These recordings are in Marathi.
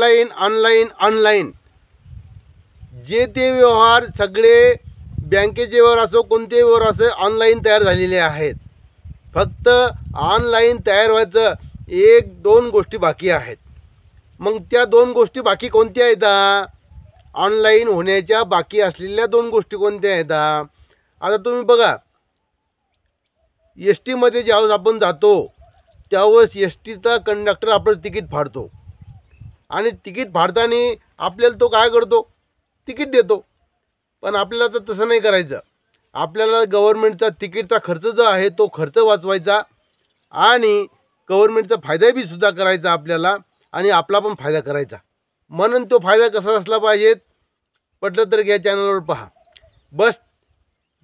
ऑनलाईन ऑनलाईन ऑनलाईन जे ते व्यवहार सगळे बँकेचे व्यवहार असो कोणतेही व्यवहार असो ऑनलाईन तयार झालेले आहेत. फक्त ऑनलाईन तयार व्हायचं एक दोन गोष्टी बाकी आहेत. मग त्या दोन गोष्टी बाकी कोणत्या आहेत? ऑनलाईन होण्याच्या बाकी असलेल्या दोन गोष्टी कोणत्या आहेत? आता तुम्ही बघा, एस टीमध्ये ज्यावेळेस आपण जातो त्यावेळेस एस टीचा कंडक्टर आपलं तिकीट फाडतो आणि तिकीट फाडताना आपल्याला तो काय करतो? तिकीट देतो. पण आपल्याला तर तसं नाही करायचं. आपल्याला गव्हर्नमेंटचा तिकीटचा खर्च जो आहे तो खर्च वाचवायचा आणि गव्हर्नमेंटचा फायदाही सुद्धा करायचा आपल्याला आणि आपला पण फायदा करायचा. म्हणून तो फायदा कसा असला पाहिजे? पटलं तर या चॅनलवर पहा.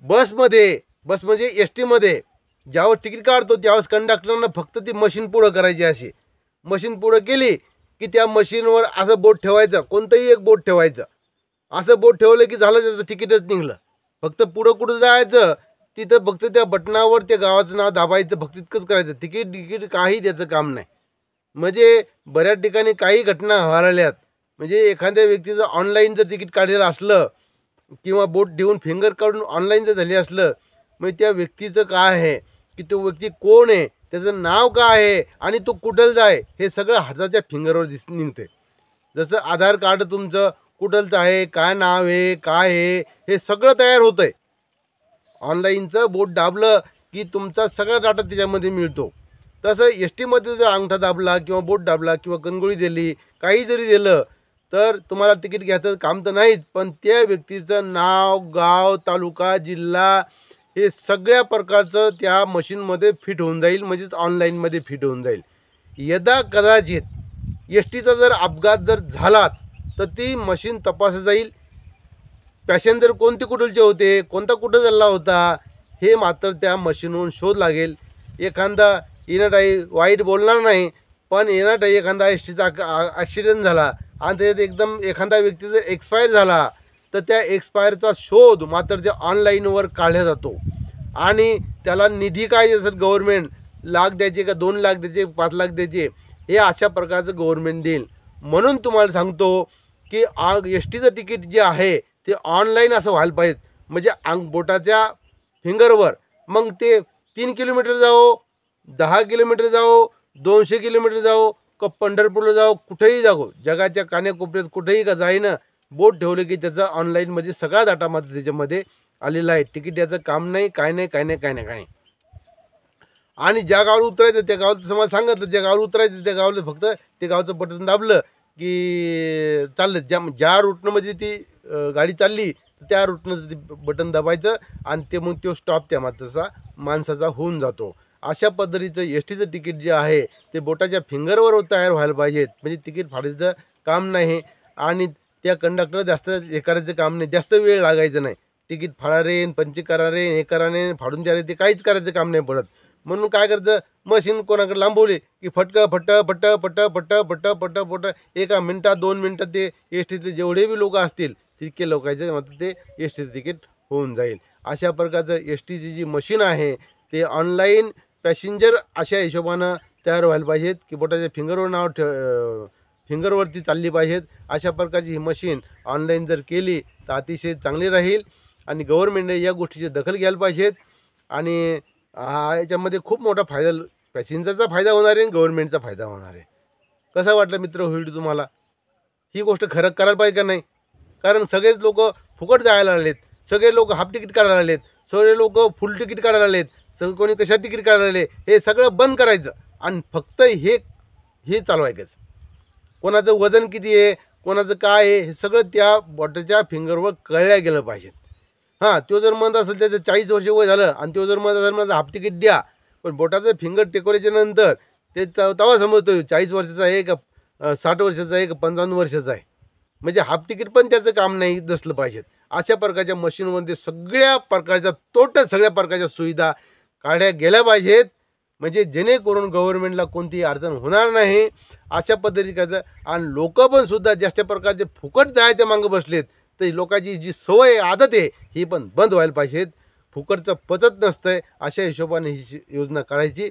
बस म्हणजे एस टीमध्ये ज्यावेळेस तिकीट काढतो त्यावेळेस कंडक्टरनं फक्त ती मशीन पुढं करायची. अशी मशीन पुढं केली की त्या मशीनवर असं बोट ठेवायचं, कोणतंही एक बोट ठेवायचं. असं बोट ठेवलं की झालं, त्याचं तिकीटच निघलं. फक्त पुढं कुठं जायचं तिथं फक्त त्या बटनावर त्या गावाचं नाव दाबायचं, फक्त इतकंच करायचं. तिकीट काही त्याचं काम नाही. म्हणजे बऱ्याच ठिकाणी काही घटना व्हायल्यात. म्हणजे एखाद्या व्यक्तीचं ऑनलाईन जर तिकीट काढलेलं असलं किंवा बोट देऊन फिंगर काढून ऑनलाईन जर झाले असलं, मग त्या व्यक्तीचं काय आहे की तो व्यक्ती कोण आहे, त्याचं नाव काय आहे आणि तो कुठलचा आहे हे सगळं हाताच्या फिंगरवर निघते. जसं आधार कार्ड तुमचं कुठलचं आहे, काय नाव आहे, काय आहे, हे सगळं तयार होतं आहे. ऑनलाईनचं बोट दाबलं की तुमचा सगळा डाटा त्याच्यामध्ये मिळतो. तसं एस टीमध्ये जर अंगठा दाबला किंवा बोट दाबला किंवा कंगोळी दिली, काही जरी दिलं तर तुम्हाला तिकीट घ्यायचं काम तर नाहीच, पण त्या व्यक्तीचं नाव, गाव, तालुका, जिल्हा हे सगळ्या प्रकारचं त्या मशीनमध्ये फिट होऊन जाईल. म्हणजेच ऑनलाईनमध्ये फिट होऊन जाईल. यदा कदाचित एस टीचा जर अपघात जर झालाच तर ती मशीन तपासली जाईल. पॅसेंजर कोणते कुठलचे होते, कोणता कुठं चालला होता हे मात्र त्या मशीनवरून शोध लागेल. एखादा येणाराही वाईट बोलणार नाही, पण येणाराही एखादा एस टीचा ॲक्सिडेंट झाला आणि त्याच्यात एकदम एखादा व्यक्ती जर एक्सपायर झाला तर त्या एक्सपायरचा शोध मात्र त्या ऑनलाईनवर काढला जातो आणि त्याला निधी काय असेल गव्हर्नमेंट लाख द्यायचे का 2 लाख द्यायचे 5 लाख द्यायचे हे अशा प्रकारचं गव्हर्नमेंट देईल. म्हणून तुम्हाला सांगतो की एस टीचं तिकीट जे आहे ते ऑनलाईन असं व्हायला पाहिजे. म्हणजे बोटाच्या फिंगरवर. मग ते 3 किलोमीटर जाओ, 10 किलोमीटर जाओ, 200 किलोमीटर जाओ का पंढरपूरला जाओ, कुठेही जागो, जगाच्या कानाकोपऱ्यात कुठेही का जाईना, बोट ठेवलं की त्याचा ऑनलाईनमध्ये सगळा डाटा मात्र त्याच्यामध्ये आलेला आहे. तिकीट याचं काम नाही, काय नाही. आणि ज्या गावाला उतरायचं त्या गावाला तुम्हाला सांगितलं, ज्या गावाला उतरायचं त्या गावाला फक्त ते गावचं बटन दाबलं की चाललं. ज्या रूटमध्ये ती गाडी चालली त्या रूटनं ते बटन दाबायचं आणि ते मग तो स्टॉप त्या माणसाचा होऊन जातो. अशा पद्धतीचं एस टीचं तिकीट जे आहे ते बोटाच्या फिंगरवर तयार व्हायला पाहिजेत. म्हणजे तिकीट फाडायचं काम नाही आणि त्या कंडक्टर जास्त हे करायचं काम नाही, जास्त वेळ लागायचं नाही. तिकीट फाडा रे, पंची करा रे, हे करा रे, फाडून द्या रे, ते काहीच करायचं काम नाही पडत. म्हणून काय करायचं, मशीन कोणाकडे लांबवली की फट 1 मिनटात 2 मिनटात ते एस टीचे जेवढे बी लोक असतील तितके लोकांचे मात्र ते एस टीचं तिकीट होऊन जाईल. अशा प्रकारचं एस टीची जी मशीन आहे ते ऑनलाईन पॅसेंजर अशा हिशोबानं तयार व्हायला पाहिजेत की बोटाच्या फिंगरवरती चालली पाहिजेत. अशा प्रकारची ही मशीन ऑनलाईन जर केली तर अतिशय चांगली राहील आणि गव्हर्नमेंटने या गोष्टीची दखल घ्यायला पाहिजेत. आणि याच्यामध्ये खूप मोठा फायदा, पॅसेंजरचा फायदा होणार आहे आणि गव्हर्नमेंटचा फायदा होणार आहे. कसं वाटलं मित्र व्हिडिओ तुम्हाला? ही गोष्ट खरं करायला पाहिजे का नाही? कारण सगळेच लोक फुकट जायला लागलेत, सगळे लोक हाफ तिकीट काढायला लागलेत, सगळे लोक फुल तिकीट काढायला लागलेत, सगळे कोणी कशा तिकीट काढायला लागले. हे सगळं बंद करायचं आणि फक्त हे चालवायचं. कोणाचं वजन किती आहे, कोणाचं काय आहे, हे सगळं त्या बोटाच्या फिंगरवर कळल्या गेलं पाहिजे. तो जर म्हणत असेल त्याचं 40 वर्ष वय झालं आणि तो जर म्हणत असेल माझं हाफ तिकीट द्या, पण बोटाचं फिंगर टेकवल्याच्या नंतर ते तेव्हा समजतो 40 वर्षाचा आहे का 60 वर्षाचा आहे का 55 वर्षाचा आहे. म्हणजे हाफ तिकीट पण त्याचं काम नाही नसलं पाहिजेत. अशा प्रकारच्या मशीनमध्ये सगळ्या प्रकारच्या सगळ्या प्रकारच्या सुविधा काढल्या गेल्या पाहिजेत. म्हणजे जेणेकरून गव्हर्नमेंटला कोणतीही अडचण होणार नाही अशा पद्धतीचं. आणि लोक पण सुद्धा जास्त प्रकारचे फुकट जायच्या मागं बसलेत, तर लोकांची जी सवय आदत आहे ही पण बंद व्हायला पाहिजेत. फुकटचं पचत नसतंय अशा हिशोबाने ही योजना करायची.